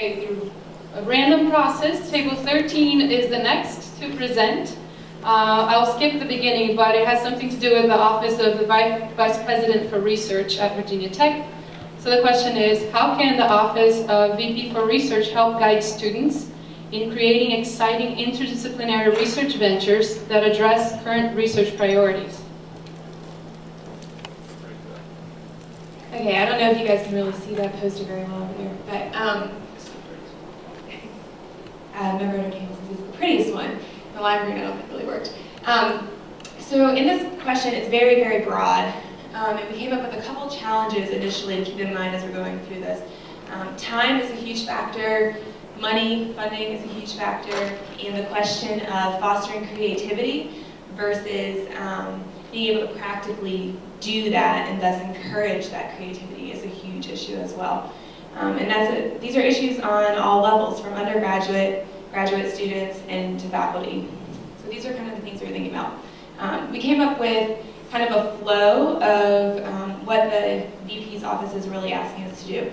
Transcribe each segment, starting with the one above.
Okay, through a random process, table 13 is the next to present. I'll skip the beginning, but it has something to do with the Office of the Vice President for Research at Virginia Tech. So the question is, how can the Office of VP for Research help guide students in creating exciting interdisciplinary research ventures that address current research priorities? Okay, I don't know if you guys can really see that poster very well over there, but member entertainment is the prettiest one. The library, I don't think really worked. So in this question, it's very, very broad. And we came up with a couple challenges initially to keep in mind as we're going through this. Time is a huge factor, money, funding is a huge factor, and the question of fostering creativity versus being able to practically do that and thus encourage that creativity is a huge issue as well. And these are issues on all levels, from undergraduate, graduate students, and to faculty. So these are kind of the things we were thinking about. We came up with kind of a flow of what the VP's office is really asking us to do.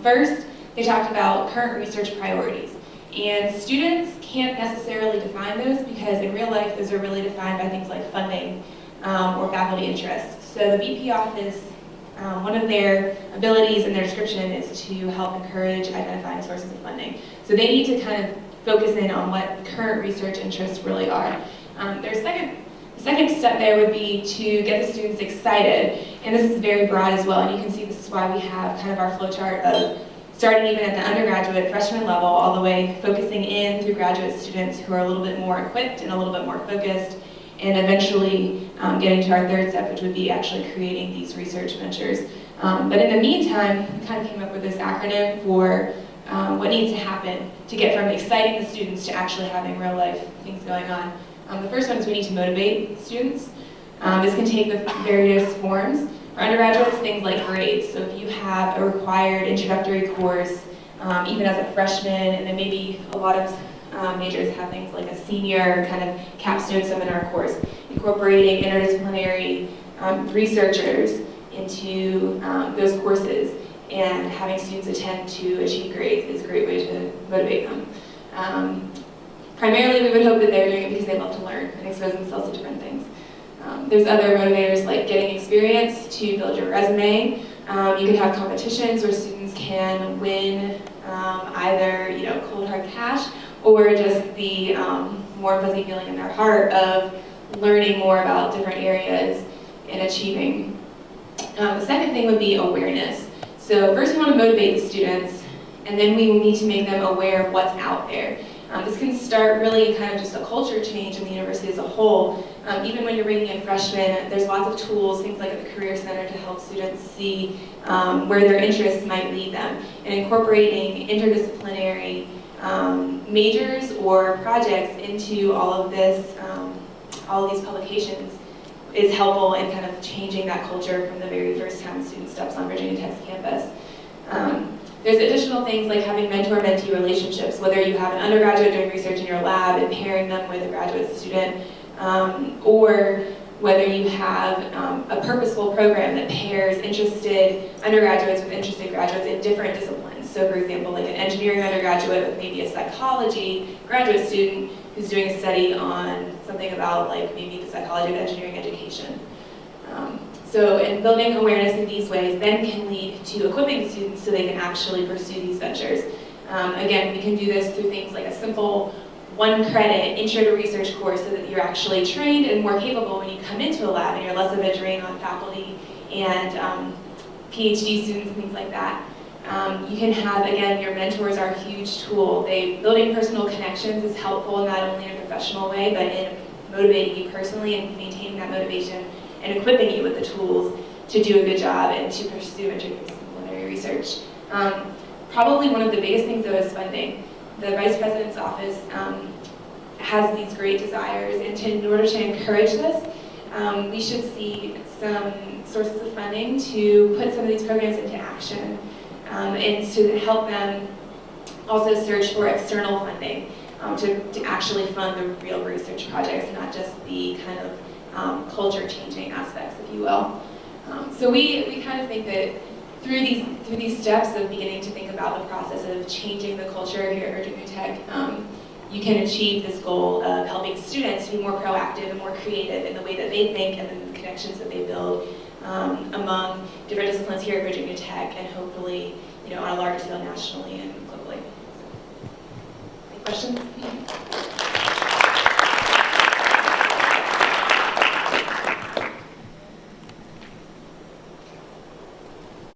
First, they talked about current research priorities. And students can't necessarily define those because in real life, those are really defined by things like funding or faculty interests. So the VP office, one of their abilities in their description is to help encourage identifying sources of funding. So they need to kind of focus in on what current research interests really are. The second step there would be to get the students excited, and this is very broad as well, and you can see this is why we have kind of our flowchart of starting even at the undergraduate freshman level all the way focusing in through graduate students who are a little bit more equipped and a little bit more focused, and eventually getting to our third step, which would be actually creating these research ventures. But in the meantime, we kind of came up with this acronym for what needs to happen to get from exciting the students to actually having real life things going on. The first one is we need to motivate students. This can take the various forms. For undergraduates, things like grades. So if you have a required introductory course, even as a freshman, and then maybe a lot of majors have things like a senior kind of capstone seminar course, incorporating interdisciplinary researchers into those courses and having students attend to achieve grades is a great way to motivate them. Primarily, we would hope that they're doing it because they love to learn and expose themselves to different things. There's other motivators like getting experience to build your resume. You can have competitions where students can win either cold hard cash or just the more fuzzy feeling in their heart of learning more about different areas and achieving. The second thing would be awareness. So first we want to motivate the students, and then we need to make them aware of what's out there. This can start really kind of just a culture change in the university as a whole. Even when you're bringing in freshmen, there's lots of tools, things like at the Career Center, to help students see where their interests might lead them. And incorporating interdisciplinary majors or projects into all of this, all of these publications is helpful in kind of changing that culture from the very first time a student steps on Virginia Tech's campus. There's additional things like having mentor-mentee relationships, whether you have an undergraduate doing research in your lab and pairing them with a graduate student, or whether you have a purposeful program that pairs interested undergraduates with interested graduates in different disciplines. So for example, like an engineering undergraduate with maybe a psychology graduate student who's doing a study on something about like maybe the psychology of engineering education. So in building awareness in these ways then can lead to equipping students so they can actually pursue these ventures. Again, we can do this through things like a simple 1-credit intro to research course so that you're actually trained and more capable when you come into a lab and you're less of a drain on faculty and PhD students and things like that. You can have, again, your mentors are a huge tool. Building personal connections is helpful not only in a professional way, but in motivating you personally and maintaining that motivation and equipping you with the tools to do a good job and to pursue interdisciplinary research. Probably one of the biggest things though is funding. The Vice President's office has these great desires, and in order to encourage this, we should see some sources of funding to put some of these programs into action and to help them also search for external funding to actually fund the real research projects, not just the kind of culture changing aspects, if you will. So we kind of think that through these steps of beginning to think about the process of changing the culture here at Virginia Tech, you can achieve this goal of helping students to be more proactive and more creative in the way that they think and in the connections that they build among different disciplines here at Virginia Tech, and hopefully, on a larger scale nationally and globally. Any questions?